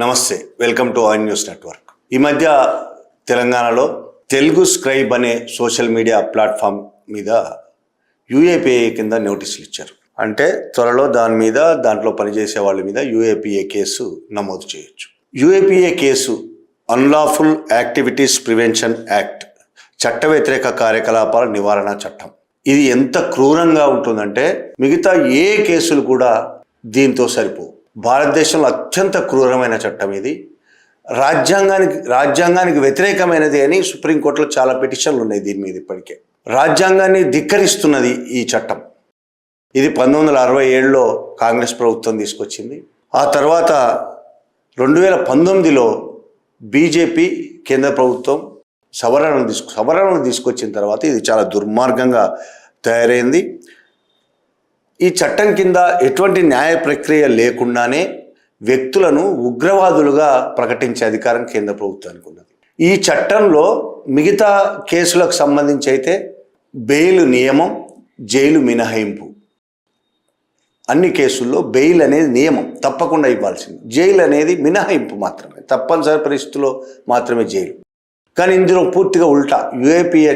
నమస్తే, welcome to oil news network. ఈ మధ్య తెలంగాణలో తెలుగు స్క్రైబ్ అనే సోషల్ మీడియా ప్లాట్ఫామ్ మీద యూఏపీఏ కింద నోటీసులు ఇచ్చారు. అంటే త్వరలో దాంట్లో పనిచేసే వాళ్ళ మీద యూఏపీఏ కేసు నమోదు చేయొచ్చు. UAPA case unlawful activities prevention act, చట్ట వ్యతిరేక కార్యకలాపాల నివారణ చట్టం. ఇది ఎంత క్రూరంగా ఉంటుందంటే మిగతా ఏ కేసులు కూడా దీంతో సరిపోవు. భారతదేశంలో అత్యంత క్రూరమైన చట్టం ఇది. రాజ్యాంగానికి వ్యతిరేకమైనది అని సుప్రీంకోర్టులో చాలా పిటిషన్లు ఉన్నాయి దీని మీద. ఇప్పటికే రాజ్యాంగాన్ని ధిక్కరిస్తున్నది ఈ చట్టం. ఇది 1967లో కాంగ్రెస్ ప్రభుత్వం తీసుకొచ్చింది. ఆ తర్వాత 2019లో బీజేపీ కేంద్ర ప్రభుత్వం సవరణలు తీసుకొచ్చిన తర్వాత ఇది చాలా దుర్మార్గంగా తయారైంది. ఈ చట్టం కింద ఎటువంటి న్యాయ ప్రక్రియ లేకుండానే వ్యక్తులను ఉగ్రవాదులుగా ప్రకటించే అధికారం కేంద్ర ప్రభుత్వానికి ఉన్నది. ఈ చట్టంలో మిగతా కేసులకు సంబంధించి అయితే బెయిల్ నియమం, జైలు మినహాయింపు. అన్ని కేసుల్లో బెయిల్ అనేది నియమం, తప్పకుండా ఇవ్వాల్సింది. జైలు అనేది మినహాయింపు మాత్రమే, తప్పనిసరి పరిస్థితుల్లో మాత్రమే జైలు. కానీ ఇందులో పూర్తిగా ఉల్టా. యూఏపీఏ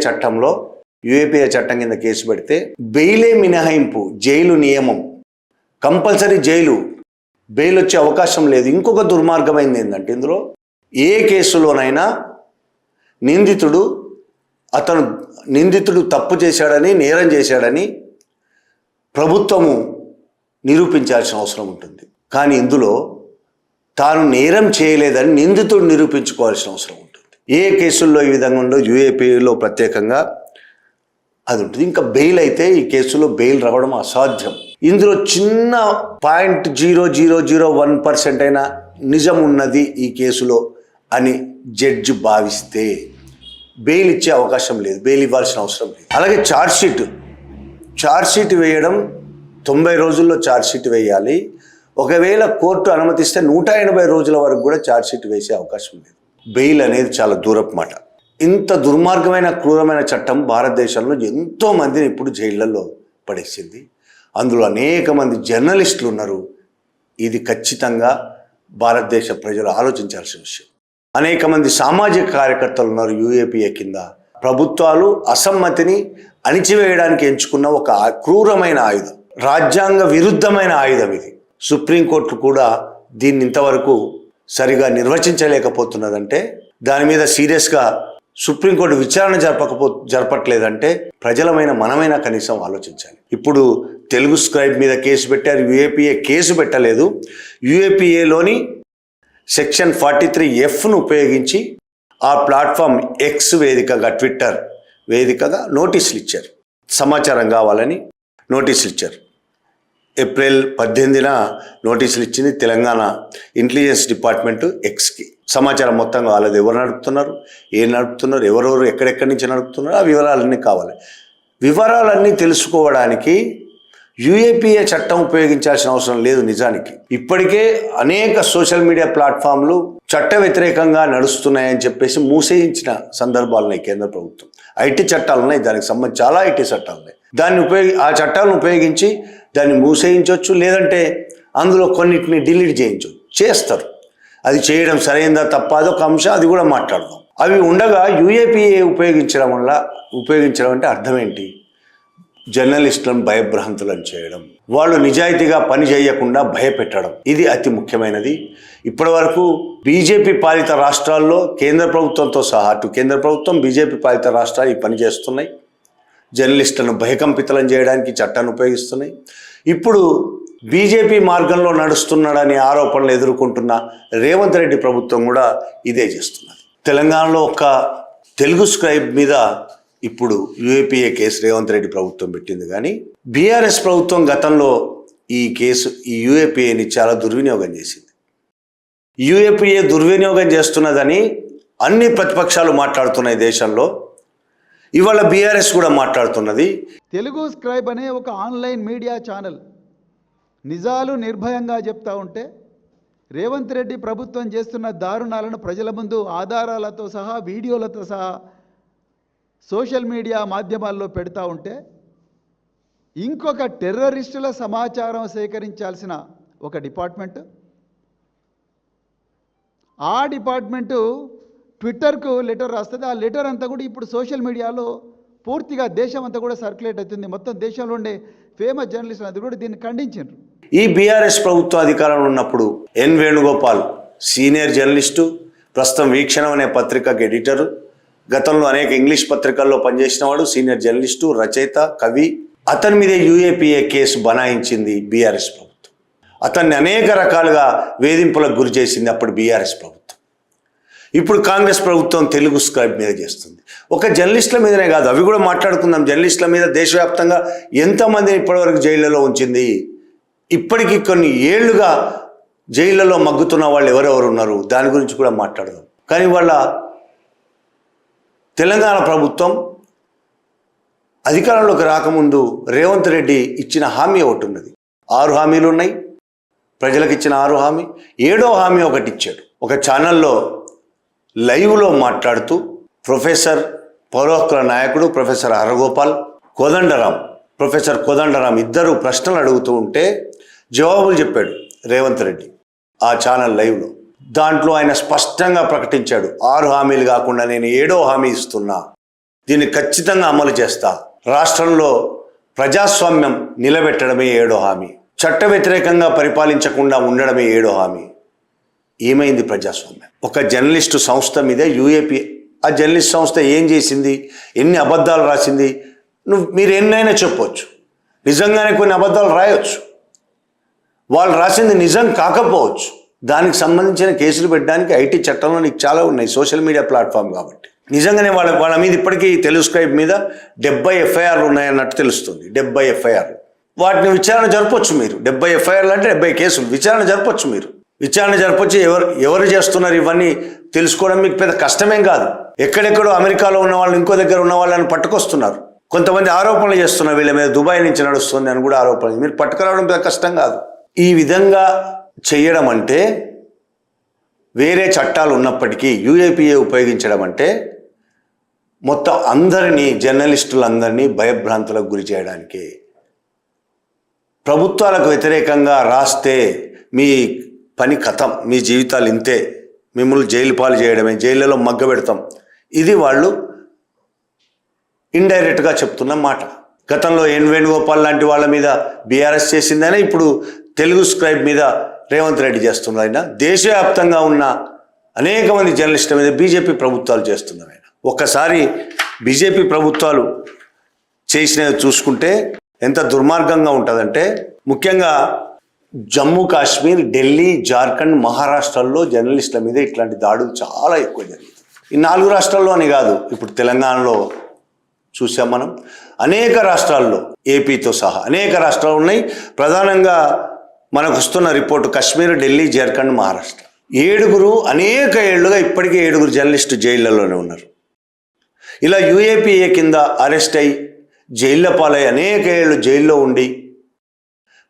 చట్టం కింద కేసు పెడితే బెయిలే మినహాయింపు, జైలు నియమం, కంపల్సరీ జైలు, బెయిల్ వచ్చే అవకాశం లేదు. ఇంకొక దుర్మార్గమైంది ఏంటంటే ఇందులో ఏ కేసులోనైనా నిందితుడు తప్పు చేశాడని, నేరం చేశాడని ప్రభుత్వము నిరూపించాల్సిన అవసరం ఉంటుంది. కానీ ఇందులో తాను నేరం చేయలేదని నిందితుడు నిరూపించుకోవాల్సిన అవసరం ఉంటుంది. ఏ కేసుల్లో ఈ విధంగా ఉండో యూఏపీలో ప్రత్యేకంగా అది ఉంటుంది. ఇంకా బెయిల్ అయితే ఈ కేసులో బెయిల్ రావడం అసాధ్యం. ఇందులో చిన్న 0.0001% అయినా నిజం ఉన్నది ఈ కేసులో అని జడ్జి భావిస్తే బెయిల్ ఇచ్చే అవకాశం లేదు, బెయిల్ ఇవ్వాల్సిన అవసరం లేదు. అలాగే ఛార్జ్షీట్ వేయడం 90 రోజుల్లో ఛార్జ్షీట్ వేయాలి. ఒకవేళ కోర్టు అనుమతిస్తే 180 రోజుల వరకు కూడా ఛార్జ్షీట్ వేసే అవకాశం లేదు. బెయిల్ అనేది చాలా దూరపు మాట. ఇంత దుర్మార్గమైన క్రూరమైన చట్టం భారతదేశంలో ఎంతో మందిని ఇప్పుడు జైళ్లలో పడేసింది. అందులో అనేక మంది జర్నలిస్టులు ఉన్నారు. ఇది ఖచ్చితంగా భారతదేశ ప్రజలు ఆలోచించాల్సిన విషయం. అనేక మంది సామాజిక కార్యకర్తలు ఉన్నారు. యూఏపీఏ కింద ప్రభుత్వాలు అసమ్మతిని అణిచివేయడానికి ఎంచుకున్న ఒక క్రూరమైన ఆయుధం, రాజ్యాంగ విరుద్ధమైన ఆయుధం ఇది. సుప్రీంకోర్టు కూడా దీన్ని ఇంతవరకు సరిగా నిర్వచించలేకపోతున్నదంటే దాని మీద సీరియస్గా సుప్రీంకోర్టు విచారణ జరపట్లేదంటే ప్రజలమైన మనమైనా కనీసం ఆలోచించాలి. ఇప్పుడు తెలుగు స్క్రైబ్ మీద కేసు పెట్టారు, యూఏపీఏ కేసు పెట్టలేదు. యూఏపీఏలోని సెక్షన్ 43Fను ఉపయోగించి ఆ ప్లాట్ఫామ్ ఎక్స్ వేదికగా, ట్విట్టర్ వేదికగా నోటీసులు ఇచ్చారు. సమాచారం కావాలని నోటీసులు ఇచ్చారు. ఏప్రిల్ 18న నోటీసులు ఇచ్చింది తెలంగాణ ఇంటెలిజెన్స్ డిపార్ట్మెంటు ఎక్స్కి. సమాచారం మొత్తం కావాలి. ఎవరు నడుపుతున్నారు, ఏం నడుపుతున్నారు, ఎవరెవరు ఎక్కడెక్కడి నుంచి నడుపుతున్నారు, ఆ వివరాలన్నీ కావాలి. వివరాలన్నీ తెలుసుకోవడానికి యూఏపీఏ చట్టం ఉపయోగించాల్సిన అవసరం లేదు. నిజానికి ఇప్పటికే అనేక సోషల్ మీడియా ప్లాట్ఫామ్లు చట్ట వ్యతిరేకంగా నడుస్తున్నాయని చెప్పేసి మూసేయించిన సందర్భాలు ఉన్నాయి. కేంద్ర ప్రభుత్వం ఐటీ చట్టాలు ఉన్నాయి, దానికి సంబంధించి చాలా ఐటీ చట్టాలు ఉన్నాయి. ఆ చట్టాలను ఉపయోగించి దాన్ని మూసేయించవచ్చు, లేదంటే అందులో కొన్నిటిని డిలీట్ చేస్తారు. అది చేయడం సరైందా తప్ప అదొక అంశం, అది కూడా మాట్లాడదాం. అవి ఉండగా యూఏపీఏ ఉపయోగించడం అంటే అర్థం ఏంటి? జర్నలిస్టులను భయభ్రాంతులను చేయడం, వాళ్ళు నిజాయితీగా పని చేయకుండా భయపెట్టడం, ఇది అతి ముఖ్యమైనది. ఇప్పటి వరకు బీజేపీ పాలిత రాష్ట్రాల్లో కేంద్ర ప్రభుత్వంతో సహా అటు కేంద్ర ప్రభుత్వం, బీజేపీ పాలిత రాష్ట్రాలు ఈ పని చేస్తున్నాయి. జర్నలిస్టులను భయకంపితులను చేయడానికి చట్టాన్ని ఉపయోగిస్తున్నాయి. ఇప్పుడు బీజేపీ మార్గంలో నడుస్తున్నాడని ఆరోపణలు ఎదుర్కొంటున్న రేవంత్ రెడ్డి ప్రభుత్వం కూడా ఇదే చేస్తున్నది. తెలంగాణలో ఒక తెలుగు స్క్రైబ్ మీద ఇప్పుడు యూఏపీఏ కేసు రేవంత్ రెడ్డి ప్రభుత్వం పెట్టింది. కానీ బీఆర్ఎస్ ప్రభుత్వం గతంలో ఈ యూఏపీఏని చాలా దుర్వినియోగం చేసింది. యూఏపీఏ దుర్వినియోగం చేస్తున్నదని అన్ని ప్రతిపక్షాలు మాట్లాడుతున్నాయి దేశంలో. ఇవాళ బీఆర్ఎస్ కూడా మాట్లాడుతున్నది. తెలుగు స్క్రైబ్ అనే ఒక ఆన్లైన్ మీడియా ఛానల్ నిజాలు నిర్భయంగా చెప్తా ఉంటే రేవంత్ రెడ్డి ప్రభుత్వం చేస్తున్న దారుణాలను ప్రజల ముందు ఆధారాలతో సహా, వీడియోలతో సహా సోషల్ మీడియా మాధ్యమాల్లో పెడతా ఉంటే ఇంకొక టెర్రరిస్టుల సమాచారం సేకరించాల్సిన ఒక డిపార్ట్మెంట్ ఆ డిపార్ట్మెంటు ట్విట్టర్కు లెటర్ రాస్తుంది. ఆ లెటర్ అంతా కూడా ఇప్పుడు సోషల్ మీడియాలో పూర్తిగా దేశం అంతా కూడా సర్క్యులేట్ అవుతుంది. మొత్తం దేశంలో ఉండే ఫేమస్ జర్నలిస్టులు అది కూడా దీన్ని ఖండించారు. ఈ బీఆర్ఎస్ ప్రభుత్వం అధికారంలో ఉన్నప్పుడు ఎన్ వేణుగోపాల్ సీనియర్ జర్నలిస్టు, ప్రస్తుతం వీక్షణం అనే పత్రికకు ఎడిటరు, గతంలో అనేక ఇంగ్లీష్ పత్రికల్లో పనిచేసిన వాడు, సీనియర్ జర్నలిస్టు, రచయిత, కవి. అతని మీద యూఏపీఏ కేసు బనాయించింది బీఆర్ఎస్ ప్రభుత్వం. అతన్ని అనేక రకాలుగా వేధింపులకు గురి చేసింది అప్పుడు బీఆర్ఎస్ ప్రభుత్వం. ఇప్పుడు కాంగ్రెస్ ప్రభుత్వం తెలుగు స్క్రైబ్ మీద చేస్తుంది. ఒక జర్నలిస్టుల మీదనే కాదు, అవి కూడా మాట్లాడుకుందాం. జర్నలిస్టుల మీద దేశవ్యాప్తంగా ఎంతమందిని ఇప్పటివరకు జైళ్ళలో ఉంచింది, ఇప్పటికీ కొన్ని ఏళ్లుగా జైళ్ళలో మగ్గుతున్న వాళ్ళు ఎవరెవరు ఉన్నారు, దాని గురించి కూడా మాట్లాడదాం. కానీ వాళ్ళ తెలంగాణ ప్రభుత్వం అధికారంలోకి రాకముందు రేవంత్ రెడ్డి ఇచ్చిన హామీ ఒకటి ఉన్నది. 6 హామీలు ఉన్నాయి, ప్రజలకు ఇచ్చిన 6 హామీ. 7వ హామీ ఒకటి ఇచ్చాడు. ఒక ఛానల్లో లైవ్లో మాట్లాడుతూ ప్రొఫెసర్ పౌరహక్కుల నాయకుడు ప్రొఫెసర్ హరగోపాల్, ప్రొఫెసర్ కోదండరాం ఇద్దరు ప్రశ్నలు అడుగుతూ ఉంటే జవాబులు చెప్పాడు రేవంత్ రెడ్డి ఆ ఛానల్ లైవ్లో. దాంట్లో ఆయన స్పష్టంగా ప్రకటించాడు, 6 హామీలు కాకుండా నేను 7వ హామీ ఇస్తున్నా, దీన్ని ఖచ్చితంగా అమలు చేస్తా. రాష్ట్రంలో ప్రజాస్వామ్యం నిలబెట్టడమే 7వ హామీ, చట్ట వ్యతిరేకంగా పరిపాలించకుండా ఉండడమే 7వ హామీ. ఏమైంది ప్రజాస్వామ్యం? ఒక జర్నలిస్టు సంస్థ మీద యూఏపీ, ఆ జర్నలిస్ట్ సంస్థ ఏం చేసింది, ఎన్ని అబద్ధాలు రాసింది, మీరు ఎన్నైనా చెప్పవచ్చు. నిజంగానే కొన్ని అబద్ధాలు రాయొచ్చు, వాళ్ళు రాసింది నిజం కాకపోవచ్చు. దానికి సంబంధించిన కేసులు పెట్టడానికి ఐటీ చట్టంలో నీకు చాలా ఉన్నాయి, సోషల్ మీడియా ప్లాట్ఫామ్ కాబట్టి. నిజంగానే వాళ్ళ మీద ఇప్పటికీ తెలుగు స్క్రైబ్ మీద 70 ఎఫ్ఐఆర్లు ఉన్నాయన్నట్టు తెలుస్తుంది. 70 ఎఫ్ఐఆర్లు, వాటిని విచారణ జరపవచ్చు మీరు. 70 ఎఫ్ఐఆర్లు అంటే 70 కేసులు, విచారణ జరపవచ్చు మీరు. విచారణ జరపొచ్చి ఎవరు చేస్తున్నారు ఇవన్నీ తెలుసుకోవడం మీకు పెద్ద కష్టమేం కాదు. ఎక్కడెక్కడో అమెరికాలో ఉన్న వాళ్ళు ఇంకో దగ్గర ఉన్న వాళ్ళని పట్టుకొస్తున్నారు. కొంతమంది ఆరోపణలు చేస్తున్నారు, వీళ్ళ మీద దుబాయ్ నుంచి నడుస్తుంది అని కూడా ఆరోపణలు. మీరు పట్టుకురావడం పెద్ద కష్టం కాదు. ఈ విధంగా చేయడం అంటే, వేరే చట్టాలు ఉన్నప్పటికీ యూఏపీఏ ఉపయోగించడం అంటే మొత్తం అందరినీ, జర్నలిస్టులందరినీ భయభ్రాంతులకు గురి చేయడానికి. ప్రభుత్వాలకు వ్యతిరేకంగా రాస్తే మీ పని కథం, మీ జీవితాలు ఇంతే, మిమ్మల్ని జైలు పాలు చేయడమే, జైళ్ళలో మగ్గబెడతాం. ఇది వాళ్ళు ఇండైరెక్ట్గా చెప్తున్న మాట. గతంలో ఎన్ వేణుగోపాల్ లాంటి వాళ్ళ మీద బీఆర్ఎస్ చేసిందనే ఇప్పుడు తెలుగు స్క్రైబ్ మీద రేవంత్ రెడ్డి చేస్తున్నారు. ఆయన దేశవ్యాప్తంగా ఉన్న అనేక మంది జర్నలిస్టుల మీద బీజేపీ ప్రభుత్వాలు చేస్తున్నారు. ఆయన ఒక్కసారి బీజేపీ ప్రభుత్వాలు చేసినవి చూసుకుంటే ఎంత దుర్మార్గంగా ఉంటుందంటే, ముఖ్యంగా జమ్మూ కాశ్మీర్, ఢిల్లీ, జార్ఖండ్, మహారాష్ట్రల్లో జర్నలిస్టుల మీద ఇట్లాంటి దాడులు చాలా ఎక్కువ జరుగుతాయి. ఈ 4 రాష్ట్రాల్లో అని కాదు, ఇప్పుడు తెలంగాణలో చూసాం మనం, అనేక రాష్ట్రాల్లో, ఏపీతో సహా అనేక రాష్ట్రాలు ఉన్నాయి. ప్రధానంగా మనకు వస్తున్న రిపోర్టు కాశ్మీర్, ఢిల్లీ, జార్ఖండ్, మహారాష్ట్ర. 7 అనేక ఏళ్లుగా ఇప్పటికే 7 జర్నలిస్టు జైళ్లలోనే ఉన్నారు. ఇలా యూఏపీఏ కింద అరెస్ట్ అయి జైళ్ల పాలై అనేక ఏళ్ళు జైల్లో ఉండి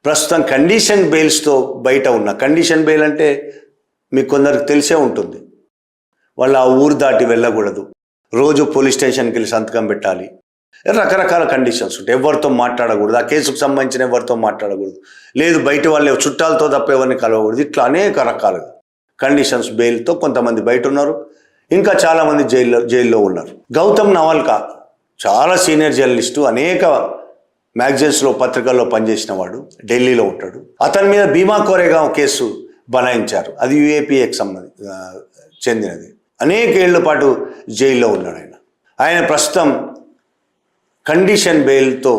ప్రస్తుతం కండిషన్ బెయిల్స్తో బయట ఉన్న. కండిషన్ బెయిల్ అంటే మీకు కొందరికి తెలిసే ఉంటుంది. వాళ్ళు ఆ ఊరు దాటి వెళ్ళకూడదు, రోజు పోలీస్ స్టేషన్కి వెళ్ళి సంతకం పెట్టాలి, రకరకాల కండిషన్స్ ఉంటాయి. ఎవరితో మాట్లాడకూడదు, ఆ కేసుకు సంబంధించిన ఎవరితో మాట్లాడకూడదు, లేదు బయట వాళ్ళే చుట్టాలతో తప్ప ఎవరిని కలవకూడదు. ఇట్లా అనేక రకాలుగా కండిషన్స్ బెయిల్తో కొంతమంది బయట ఉన్నారు, ఇంకా చాలామంది జైల్లో ఉన్నారు. గౌతమ్ నవల్కా చాలా సీనియర్ జర్నలిస్టు, అనేక మ్యాగజైన్స్లో, పత్రికల్లో పనిచేసిన వాడు, ఢిల్లీలో ఉంటాడు. అతని మీద భీమా కోరేగాం కేసు బనాయించారు, అది యూఏపీఏకి చెందినది. అనేక ఏళ్ల పాటు జైల్లో ఉన్నాడు ఆయన ప్రస్తుతం కండిషన్ బెయిల్తో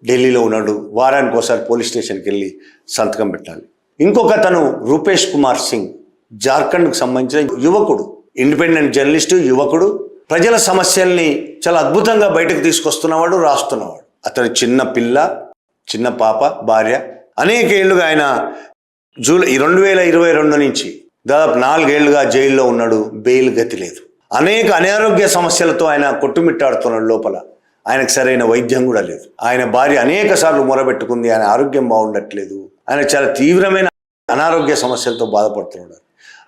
ఢిల్లీలో ఉన్నాడు. వారానికి ఒకసారి పోలీస్ స్టేషన్కి వెళ్ళి సంతకం పెట్టాలి. ఇంకొక అతను రూపేష్ కుమార్ సింగ్, జార్ఖండ్కు సంబంధించిన యువకుడు, ఇండిపెండెంట్ జర్నలిస్టు, యువకుడు, ప్రజల సమస్యల్ని చాలా అద్భుతంగా బయటకు తీసుకొస్తున్నవాడు, రాస్తున్నవాడు. అతని చిన్న పాప, భార్య. అనేక ఏళ్ళుగా ఆయన జూలై 2022 నుంచి దాదాపు 4 ఏళ్లుగా జైల్లో ఉన్నాడు. బెయిల్ గతి లేదు. అనేక అనారోగ్య సమస్యలతో ఆయన కొట్టుమిట్టాడుతున్నాడు లోపల. ఆయనకు సరైన వైద్యం కూడా లేదు. ఆయన భార్య అనేక సార్లు మొరబెట్టుకుంది, ఆయన ఆరోగ్యం బాగుండట్లేదు, ఆయన చాలా తీవ్రమైన అనారోగ్య సమస్యలతో బాధపడుతున్నాడు.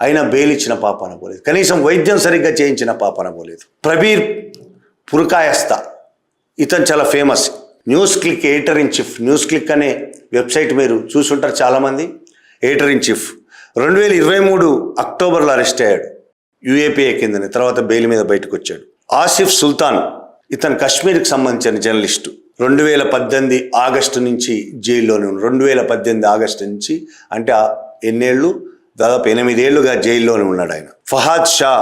అయినా బెయిల్ ఇచ్చిన పాపాన పోలేదు, కనీసం వైద్యం సరిగ్గా చేయించిన పాపాన పోలేదు. ప్రబీర్ పురకాయస్తా, ఇతను చాలా famous, news click editor in chief. News click అనే వెబ్సైట్ మీరు చూసుంటారు చాలామంది. ఎడిటర్ ఇన్ చీఫ్ 2023 అక్టోబర్లో అరెస్ట్ అయ్యాడు. యూఏపీఏ కిందనే, తర్వాత బెయిల్ మీద బయటకు వచ్చాడు. ఆసిఫ్ సుల్తాన్, ఇతను కశ్మీర్కి సంబంధించిన జర్నలిస్టు. 2018 ఆగస్టు నుంచి జైల్లోనే ఉన్నాడు. 2018 ఆగస్టు నుంచి అంటే ఎన్నేళ్ళు, దాదాపు 8 ఏళ్లుగా జైల్లోనే ఉన్నాడు ఆయన. ఫహాద్ షా,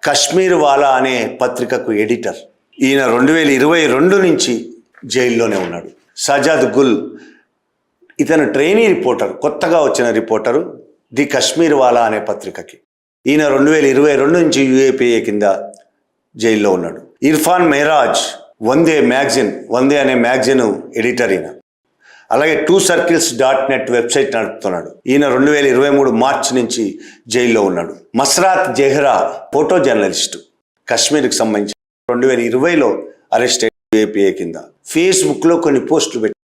కశ్మీర్ వాలా అనే పత్రికకు ఎడిటర్, ఈయన 2022 నుంచి జైల్లోనే ఉన్నాడు. సజాద్ గుల్, ఇతను ట్రైనీ రిపోర్టర్, కొత్తగా వచ్చిన రిపోర్టరు ది కశ్మీర్ వాలా అనే పత్రికకి. ఈయన 2022 నుంచి యూఏపీఏ కింద జైల్లో ఉన్నాడు. ఇర్ఫాన్ మెహరాజ్, వందే అనే మ్యాగజైన్ ఎడిటర్ ఈయన. అలాగే 2circles.net వెబ్సైట్ నడుపుతున్నాడు. ఈయన 2023 మార్చి నుంచి జైల్లో ఉన్నాడు. మస్రాత్ జెహ్రా, ఫోటో జర్నలిస్టు, కశ్మీర్కి సంబంధించి 2020లో అరెస్ట్ అయ్యి యూఏపీఏ కింద. ఫేస్బుక్లో కొన్ని పోస్టులు పెట్టి,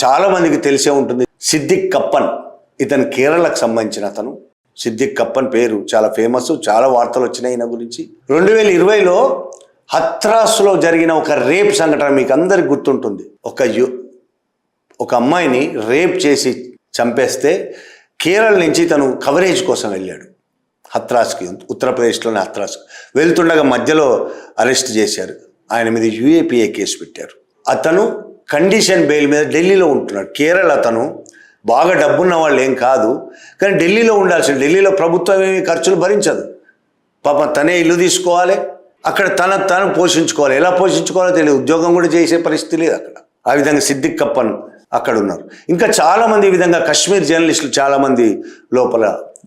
చాలా మందికి తెలిసే ఉంటుంది సిద్దిక్ కప్పన్, ఇతను కేరళకు సంబంధించిన అతను. సిద్దిక్ కప్పన్ పేరు చాలా ఫేమస్, చాలా వార్తలు వచ్చినాయి ఈయన గురించి. 2020లో హత్రాస్లో జరిగిన ఒక రేప్ సంఘటన మీకు అందరికి గుర్తుంటుంది. ఒక అమ్మాయిని రేప్ చేసి చంపేస్తే కేరళ నుంచి తను కవరేజ్ కోసం వెళ్ళాడు హత్రాస్కి, ఉత్తరప్రదేశ్లోని హత్రాస్కి. వెళ్తుండగా మధ్యలో అరెస్ట్ చేశారు. ఆయన మీద యూఏపీఏ కేసు పెట్టారు. అతను కండిషన్ బెయిల్ మీద ఢిల్లీలో ఉంటున్నాడు. కేరళ అతను బాగా డబ్బున్న వాళ్ళు ఏం కాదు, కానీ ఢిల్లీలో ఉండాల్సిన, ఢిల్లీలో ప్రభుత్వం ఏమి ఖర్చులు భరించదు. పాప తనే ఇల్లు తీసుకోవాలి, అక్కడ తను పోషించుకోవాలి. ఎలా పోషించుకోవాలో తెలియదు, ఉద్యోగం కూడా చేసే పరిస్థితి లేదు అక్కడ. ఆ విధంగా సిద్దిక్ కప్పన్ అక్కడ ఉన్నారు. ఇంకా చాలామంది ఈ విధంగా కశ్మీర్ జర్నలిస్టులు చాలామంది లోపల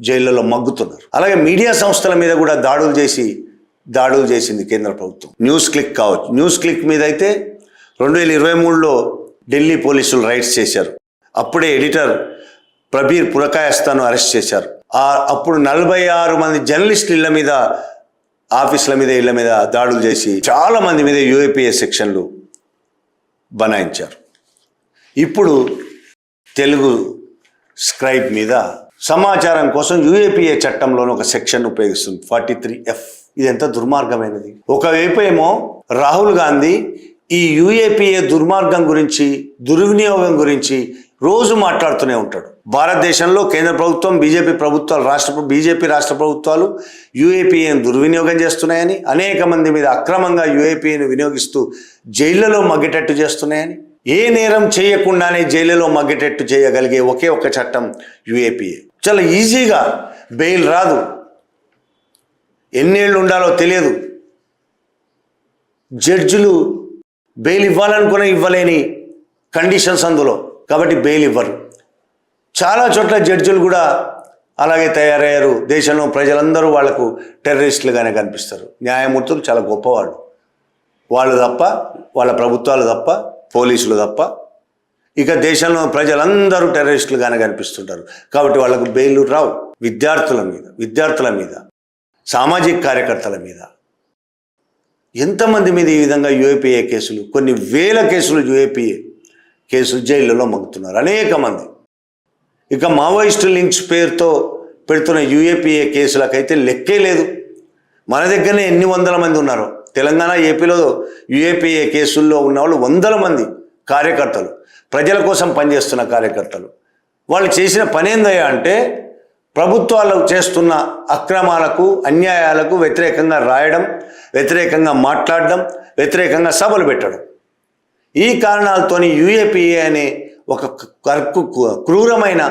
జైళ్ళలో మగ్గుతున్నారు. అలాగే మీడియా సంస్థల మీద కూడా దాడులు చేసింది కేంద్ర ప్రభుత్వం. న్యూస్ క్లిక్ కావచ్చు, న్యూస్ క్లిక్ మీద అయితే 2023లో ఢిల్లీ పోలీసులు రైడ్స్ చేశారు. అప్పుడే ఎడిటర్ ప్రబీర్ పురకాయస్తాను అరెస్ట్ చేశారు. అప్పుడు 46 మంది జర్నలిస్టుల ఇళ్ల మీద, ఆఫీసుల మీద, ఇళ్ల మీద దాడులు చేసి చాలా మంది మీద యూఏపీఏ సెక్షన్లు బనాయించారు. ఇప్పుడు తెలుగు స్క్రైబ్ మీద సమాచారం కోసం యూఏపీఏ చట్టంలోని ఒక సెక్షన్ ఉపయోగిస్తుంది, 43F. ఇది ఎంత దుర్మార్గమైనది. ఒకవైపు ఏమో రాహుల్ గాంధీ ఈ యూఏపీఏ దుర్మార్గం గురించి, దుర్వినియోగం గురించి రోజు మాట్లాడుతూనే ఉంటాడు. భారతదేశంలో కేంద్ర ప్రభుత్వం, బీజేపీ రాష్ట్ర ప్రభుత్వాలు యూఏపీఏను దుర్వినియోగం చేస్తున్నాయని, అనేక మంది మీద అక్రమంగా యూఏపీఏను వినియోగిస్తూ జైళ్లలో మగ్గేటట్టు చేస్తున్నాయని, ఏ నేరం చేయకుండానే జైలులో మగ్గేటట్టు చేయగలిగే ఒకే ఒక చట్టం యూఏపీఏ. చాలా ఈజీగా బెయిల్ రాదు, ఎన్నేళ్ళు ఉండాలో తెలియదు. జడ్జిలు బెయిల్ ఇవ్వాలనుకున్న ఇవ్వలేని కండిషన్స్ అందులో, కాబట్టి బెయిల్ ఇవ్వరు. చాలా చోట్ల జడ్జిలు కూడా అలాగే తయారయ్యారు. దేశంలో ప్రజలందరూ వాళ్లకు టెర్రరిస్టులుగానే కనిపిస్తారు. న్యాయమూర్తులు చాలా గొప్పవాళ్ళు, వాళ్ళు తప్ప, వాళ్ళ ప్రభుత్వాలు తప్ప, పోలీసులు తప్ప, ఇక దేశంలో ప్రజలందరూ టెర్రరిస్టులుగానే కనిపిస్తుంటారు. కాబట్టి వాళ్ళకు బెయిల్ రావు. విద్యార్థుల మీద, సామాజిక కార్యకర్తల మీద, ఎంతమంది మీద ఈ విధంగా యూఏపీఏ కేసులు, కొన్ని వేల కేసులు యూఏపీఏ కేసులు జైళ్ళలో మగ్గుతున్నారు అనేక మంది. ఇక మావోయిస్టు లింక్స్ పేరుతో పెడుతున్న యూఏపీఏ కేసులకైతే లెక్కే లేదు. మన దగ్గరనే ఎన్ని వందల మంది ఉన్నారో. తెలంగాణ, ఏపీలో యూఏపీఏ కేసుల్లో ఉన్నవాళ్ళు 100 మంది కార్యకర్తలు, ప్రజల కోసం పనిచేస్తున్న కార్యకర్తలు. వాళ్ళు చేసిన పని ఏందయ్యా అంటే, ప్రభుత్వాలు చేస్తున్న అక్రమాలకు, అన్యాయాలకు వ్యతిరేకంగా రాయడం, వ్యతిరేకంగా మాట్లాడడం, వ్యతిరేకంగా సభలు పెట్టడం. ఈ కారణాలతోని యూఏపీఏ అనే ఒక క్రూరమైన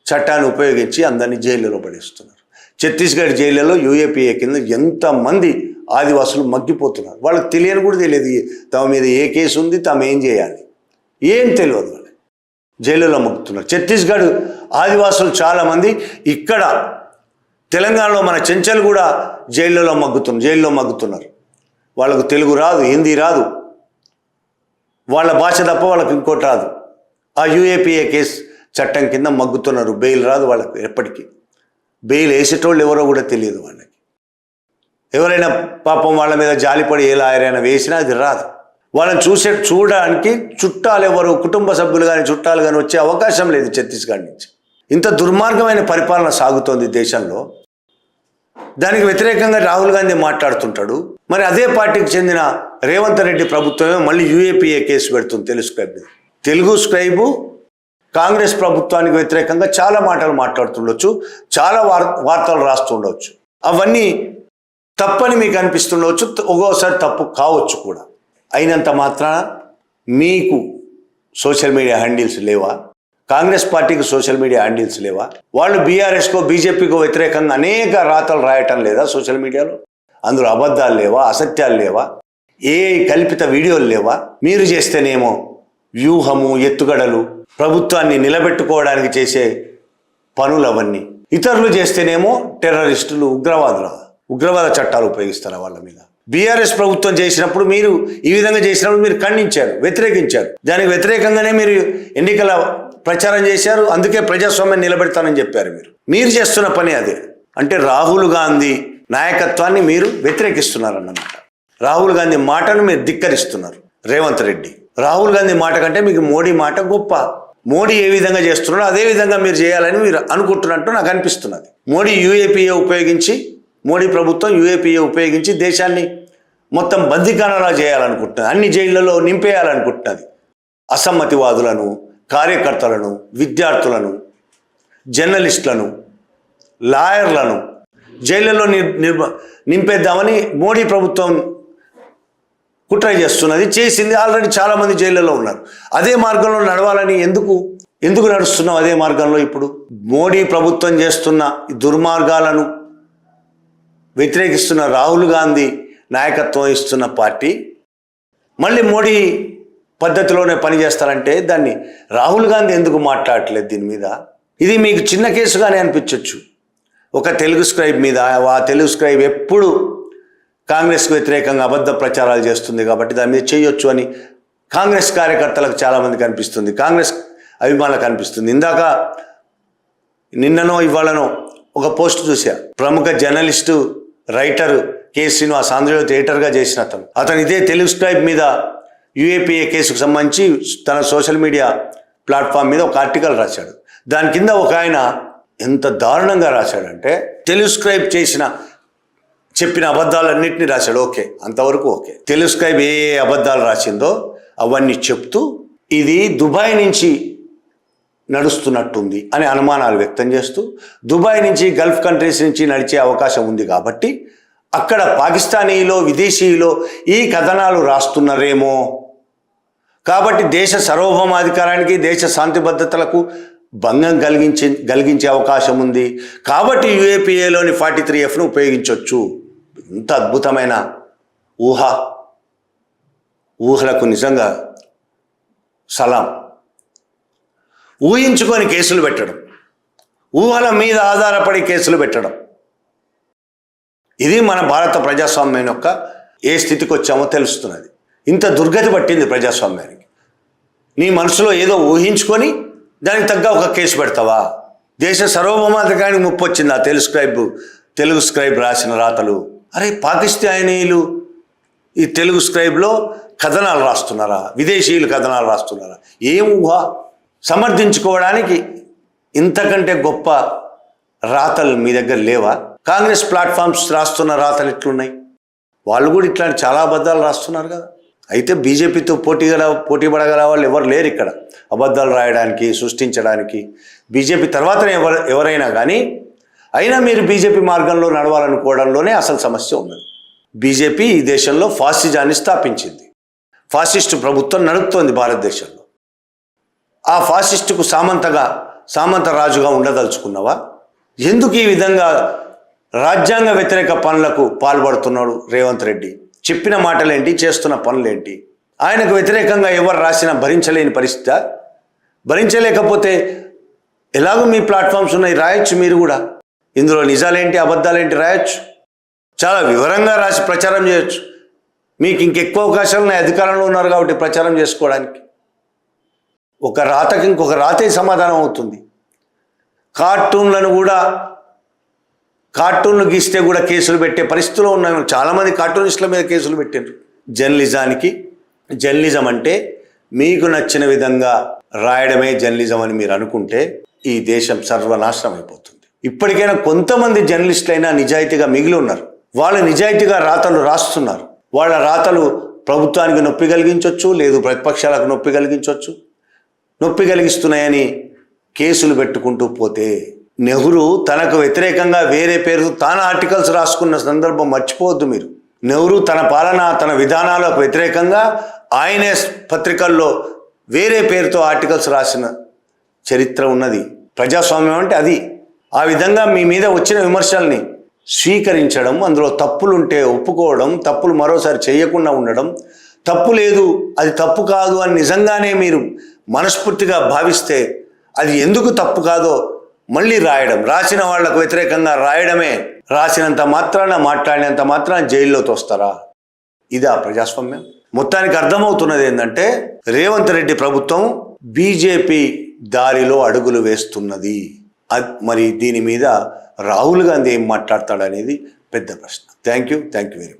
చట్టాన్ని ఉపయోగించి అందరినీ జైలులో పడేస్తున్నారు. ఛత్తీస్గఢ్ జైళ్ళలో యూఏపీఏ కింద ఎంతమంది ఆదివాసులు మగ్గిపోతున్నారు. వాళ్ళకి తెలియని కూడా తెలియదు తమ మీద ఏ కేసు ఉంది, తాము ఏం చేయాలి, ఏం తెలియదు. వాళ్ళు జైలులో మగ్గుతున్నారు. ఛత్తీస్గఢ్ ఆదివాసులు చాలామంది ఇక్కడ తెలంగాణలో మన చెంచలు కూడా జైల్లో మగ్గుతున్నారు. వాళ్ళకు తెలుగు రాదు, హిందీ రాదు, వాళ్ళ భాష తప్ప వాళ్ళకు ఇంకోటి రాదు. ఆ యూఏపీఏ కేసు చట్టం కింద మగ్గుతున్నారు. బెయిల్ రాదు వాళ్ళకు ఎప్పటికీ. బెయిల్ వేసేటోళ్ళు ఎవరో కూడా తెలియదు వాళ్ళకి. ఎవరైనా పాపం వాళ్ళ మీద జాలిపడి ఏ లాయర్ అయినా వేసినా అది రాదు. వాళ్ళని చూడడానికి చుట్టాలు ఎవరు, కుటుంబ సభ్యులు కానీ చుట్టాలు కానీ వచ్చే అవకాశం లేదు ఛత్తీస్గఢ్ నుంచి. ఇంత దుర్మార్గమైన పరిపాలన సాగుతోంది దేశంలో. దానికి వ్యతిరేకంగా రాహుల్ గాంధీ మాట్లాడుతుంటాడు. మరి అదే పార్టీకి చెందిన రేవంత్ రెడ్డి ప్రభుత్వమే మళ్ళీ యూఏపీఏ కేసు పెడుతుంది తెలుగు స్క్రైబు. కాంగ్రెస్ ప్రభుత్వానికి వ్యతిరేకంగా చాలా మాటలు మాట్లాడుతుండొచ్చు, చాలా వార్తలు రాస్తుండొచ్చు. అవన్నీ తప్పని మీకు అనిపిస్తుండవచ్చు, ఒక్కోసారి తప్పు కావచ్చు కూడా. అయినంత మాత్రాన మీకు సోషల్ మీడియా హ్యాండిల్స్ లేవా? కాంగ్రెస్ పార్టీకి సోషల్ మీడియా హ్యాండిల్స్ లేవా? వాళ్ళు బీఆర్ఎస్కో బీజేపీకో వ్యతిరేకంగా అనేక రాతలు రాయటం లేదా సోషల్ మీడియాలో? అందులో అబద్ధాలు లేవా? అసత్యాలు లేవా? ఏ కల్పిత వీడియోలు లేవా? మీరు చేస్తేనేమో వ్యూహము, ఎత్తుగడలు, ప్రభుత్వాన్ని నిలబెట్టుకోవడానికి చేసే పనులు అవన్నీ. ఇతరులు చేస్తేనేమో టెర్రరిస్టులు, ఉగ్రవాద చట్టాలు ఉపయోగిస్తారు వాళ్ళ మీద. బీఆర్ఎస్ ప్రభుత్వం చేసినప్పుడు మీరు ఈ విధంగా చేసినప్పుడు మీరు ఖండించారు, వ్యతిరేకించారు. దానికి వ్యతిరేకంగానే మీరు ఎన్నికల ప్రచారం చేశారు. అందుకే ప్రజాస్వామ్యాన్ని నిలబెడతానని చెప్పారు. మీరు చేస్తున్న పని అదే. అంటే రాహుల్ గాంధీ నాయకత్వాన్ని మీరు వ్యతిరేకిస్తున్నారన్నమాట. రాహుల్ గాంధీ మాటను మీరు ధిక్కరిస్తున్నారు. రేవంత్ రెడ్డి రాహుల్ గాంధీ మాట కంటే మీకు మోడీ మాట గొప్ప. మోడీ ఏ విధంగా చేస్తున్నారో అదే విధంగా మీరు చేయాలని మీరు అనుకుంటున్నట్టు నాకు అనిపిస్తున్నది. మోడీ ప్రభుత్వం యూఏపీఏ ఉపయోగించి దేశాన్ని మొత్తం బందీఖానాలా చేయాలనుకుంటున్నది. అన్ని జైళ్లలో నింపేయాలనుకుంటున్నది. అసమ్మతివాదులను, కార్యకర్తలను, విద్యార్థులను, జర్నలిస్టులను, లాయర్లను జైళ్లలో నింపేద్దామని మోడీ ప్రభుత్వం కుట్ర చేసింది. ఆల్రెడీ చాలామంది జైళ్లలో ఉన్నారు. అదే మార్గంలో నడవాలని ఎందుకు నడుస్తున్నాం? అదే మార్గంలో ఇప్పుడు మోడీ ప్రభుత్వం చేస్తున్న దుర్మార్గాలను వ్యతిరేకిస్తున్న రాహుల్ గాంధీ నాయకత్వం ఇస్తున్న పార్టీ మళ్ళీ మోడీ పద్ధతిలోనే పనిచేస్తారంటే దాన్ని రాహుల్ గాంధీ ఎందుకు మాట్లాడట్లేదు దీని మీద? ఇది మీకు చిన్న కేసుగానే అనిపించవచ్చు. ఒక తెలుగు స్క్రైబ్ మీద, ఆ తెలుగు స్క్రైబ్ ఎప్పుడు కాంగ్రెస్కు వ్యతిరేకంగా అబద్ధ ప్రచారాలు చేస్తుంది కాబట్టి దాని మీద చేయొచ్చు అని కాంగ్రెస్ కార్యకర్తలకు చాలామందికి అనిపిస్తుంది, కాంగ్రెస్ అభిమానులకు అనిపిస్తుంది. ఇందాక నిన్ననో ఇవాళనో ఒక పోస్ట్ చూసా. ప్రముఖ journalist, writer K. Srinivas Andhra Jyothi ఎడిటర్గా చేసిన అతను ఇదే తెలుగు స్క్రైబ్ మీద యూఏపీఏ కేసుకు సంబంధించి తన సోషల్ మీడియా ప్లాట్ఫామ్ మీద ఒక ఆర్టికల్ రాశాడు. దాని కింద ఒక ఆయన ఎంత దారుణంగా రాశాడంటే తెలుగు స్క్రైబ్ చెప్పిన అబద్ధాలన్నింటినీ రాశాడు. ఓకే, అంతవరకు ఓకే. తెలుగు స్క్రైబ్ ఏ అబద్ధాలు రాసిందో అవన్నీ చెప్తూ ఇది దుబాయ్ నుంచి నడుస్తున్నట్టుంది అని అనుమానాలు వ్యక్తం చేస్తూ, దుబాయ్ నుంచి గల్ఫ్ కంట్రీస్ నుంచి నడిచే అవకాశం ఉంది కాబట్టి అక్కడ పాకిస్తానీలో, విదేశీయులో ఈ కథనాలు రాస్తున్నారేమో, కాబట్టి దేశ సార్వభౌమాధికారానికి, దేశ శాంతి భద్రతలకు భంగం కలిగించే అవకాశం ఉంది. కాబట్టి యూఏపీఏలోని 43Fను ఉపయోగించవచ్చు. ఇంత అద్భుతమైన ఊహలకు నిజంగా సలాం. ఊహించుకొని కేసులు పెట్టడం, ఊహల మీద ఆధారపడి కేసులు పెట్టడం, ఇది మన భారత ప్రజాస్వామ్యం యొక్క ఏ స్థితికి వచ్చామో తెలుస్తున్నది. ఇంత దుర్గతి పట్టింది ప్రజాస్వామ్యానికి. నీ మనసులో ఏదో ఊహించుకొని దానికి తగ్గ ఒక కేసు పెడతావా? దేశ సార్వభౌమాధికారానికి ముప్పు వచ్చింది ఆ తెలుగు స్క్రైబ్ రాసిన రాతలు. అరే, పాకిస్తానీయులు ఈ తెలుగు స్క్రైబ్లో కథనాలు రాస్తున్నారా? విదేశీయులు కథనాలు రాస్తున్నారా? ఏం ఊహ? సమర్థించుకోవడానికి ఇంతకంటే గొప్ప రాతలు మీ దగ్గర లేవా? కాంగ్రెస్ ప్లాట్ఫామ్స్ రాస్తున్న రాతలు ఎట్లున్నాయి? వాళ్ళు కూడా ఇట్లాంటి చాలా అబద్ధాలు రాస్తున్నారు కదా. అయితే బీజేపీతో పోటీ పడగల వాళ్ళు ఎవరు లేరు ఇక్కడ అబద్ధాలు రాయడానికి, సృష్టించడానికి. బీజేపీ తర్వాతనే ఎవరైనా కానీ, అయినా మీరు బీజేపీ మార్గంలో నడవాలనుకోవడంలోనే అసలు సమస్య ఉన్నది. బీజేపీ ఈ దేశంలో ఫాసిజాన్ని స్థాపించింది. ఫాసిస్టు ప్రభుత్వం నడుపుతోంది భారతదేశంలో. ఆ ఫాసిస్టుకు సామంత రాజుగా ఉండదలుచుకున్నావా? ఎందుకు ఈ విధంగా రాజ్యాంగ వ్యతిరేక పనులకు పాల్పడుతున్నాడు రేవంత్ రెడ్డి? చెప్పిన మాటలేంటి, చేస్తున్న పనులేంటి? ఆయనకు వ్యతిరేకంగా ఎవరు రాసినా భరించలేని పరిస్థితి. భరించలేకపోతే ఎలాగో మీ ప్లాట్ఫామ్స్ ఉన్నాయి, రాయొచ్చు. మీరు కూడా ఇందులో నిజాలేంటి, అబద్ధాలేంటి రాయొచ్చు. చాలా వివరంగా రాసి ప్రచారం చేయొచ్చు. మీకు ఇంకెక్కువ అవకాశాలు ఉన్నాయి, అధికారంలో ఉన్నారు కాబట్టి ప్రచారం చేసుకోవడానికి. ఒక రాతకి ఇంకొక రాతే సమాధానం అవుతుంది. కార్టూన్లు గీస్తే కూడా కేసులు పెట్టే పరిస్థితిలో ఉన్నాయి. చాలామంది కార్టూనిస్టుల మీద కేసులు పెట్టారు. జర్నలిజం అంటే మీకు నచ్చిన విధంగా రాయడమే జర్నలిజం అని మీరు అనుకుంటే ఈ దేశం సర్వనాశనం అయిపోతుంది. ఇప్పటికైనా కొంతమంది జర్నలిస్టులైనా నిజాయితీగా మిగిలి ఉన్నారు. వాళ్ళు నిజాయితీగా రాతలు రాస్తున్నారు. వాళ్ళ రాతలు ప్రభుత్వానికి నొప్పి కలిగించవచ్చు, లేదు ప్రతిపక్షాలకు నొప్పి కలిగించవచ్చు. నొప్పి కలిగిస్తున్నాయని కేసులు పెట్టుకుంటూ పోతే నెహ్రూ తనకు వ్యతిరేకంగా వేరే పేరుతో తాను ఆర్టికల్స్ రాసుకున్న సందర్భం మర్చిపోవద్దు మీరు. నెహ్రూ తన పాలన తన విధానాలకు వ్యతిరేకంగా ఆయనే పత్రికల్లో వేరే పేరుతో ఆర్టికల్స్ రాసిన చరిత్ర ఉన్నది. ప్రజాస్వామ్యం అంటే అది. ఆ విధంగా మీ మీద వచ్చిన విమర్శల్ని స్వీకరించడం, అందులో తప్పులుంటే ఒప్పుకోవడం, తప్పులు మరోసారి చేయకుండా ఉండడం, తప్పు లేదు అది తప్పు కాదు అని నిజంగానే మీరు మనస్ఫూర్తిగా భావిస్తే అది ఎందుకు తప్పు కాదో మళ్ళీ రాయడం, రాసిన వాళ్లకు వ్యతిరేకంగా రాయడమే. రాసినంత మాత్రాన మాట్లాడినంత మాత్రాన జైల్లో తోస్తారా? ఇదా ప్రజాస్వామ్యం? మొత్తానికి అర్థమవుతున్నది ఏంటంటే రేవంత్ రెడ్డి ప్రభుత్వం బీజేపీ దారిలో అడుగులు వేస్తున్నది. మరి దీని మీద రాహుల్ గాంధీ ఏం మాట్లాడతాడనేది పెద్ద ప్రశ్న. Thank you very much.